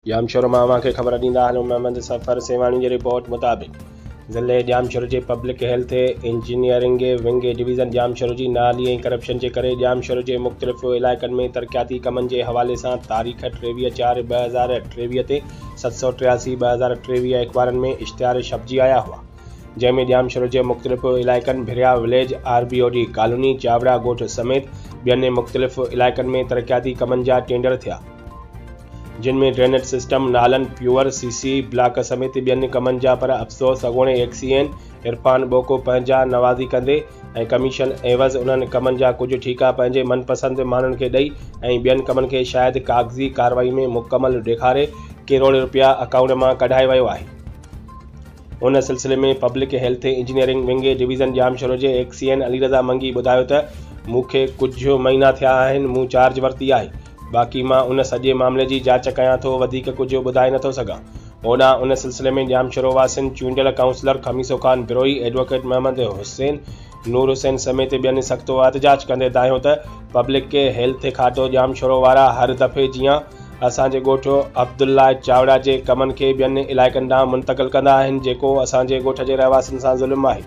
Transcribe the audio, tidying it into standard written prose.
जामशोर मां अव्हांखे ख़बर ॾींदा आहियूं मोहम्मद सफ़र सेवाणी जी रिपोर्ट मुताबिक़ ज़िले जामशोर जे public health engineering wing division Jamshoro जी नाली ऐं करप्शन जे करे जामशोर जे मुख़्तलिफ़ इलाइक़नि में तरक़ियाती कमनि जे हवाले सां तारीख़ 23/4/2023 ते 783/2023 अख़बारनि में इश्तिहार छपिजी आया हुआ, जंहिंमें जामशोर जे मुख़्तलिफ़ इलाइक़नि भिरिया विलेज, RBOD कॉलोनी, चावड़ा ॻोठ समेत ॿियनि मुख़्तलिफ़ इलाइक़नि में तरक़ियाती कमनि जा टेंडर थिया, जिन में ड्रेनेज सिस्टम, नालनि, प्यूअर CC ब्लॉक समेत ॿियनि कमनि जा। पर अफ़सोस अॻूणे XCN इरफान ॿोको पंहिंजा नवाज़ी कंदे ऐं कमीशन एवज़ उन्हनि कमनि जा कुझु ठीका पंहिंजे मनपसंद माण्हुनि खे ॾेई ऐं ॿियनि कमनि खे शायदि कागज़ी कार्रवाई में मुकमल ॾेखारे करोड़ रुपया अकाउंट मां कढाए वियो आहे। उन सिलसिले में public health engineering wing division Jamshoro जे XCN अलीरज़ा मंगी ॿुधायो त मूंखे कुझु महीना थिया आहिनि, मूं चार्ज वरिती आहे, बाक़ी मां उन सॼे मामले जी जांच कयां थो, वधीक कुझु ॿुधाए नथो सघां। ओॾां उन सिलसिले में जामशोर वासियुनि चूंडियल काउंसलर खमीसो ख़ान बिरोई, एडवोकेट मोहम्मद हुसैन, नूर हुसैन समेत ॿियनि सख़्तो एहतजाज कंदे दाहियो त पब्लिक हेल्थ खातो जामशोर वारा हर दफ़े जीअं असांजे ॻोठ अब्दुल्ला चावड़ा जे कमनि खे ॿियनि इलाइक़नि ॾांहुं मुंतक़िल कंदा आहिनि, जेको असांजे ॻोठ जे रहवासियुनि सां ज़ुल्म आहे।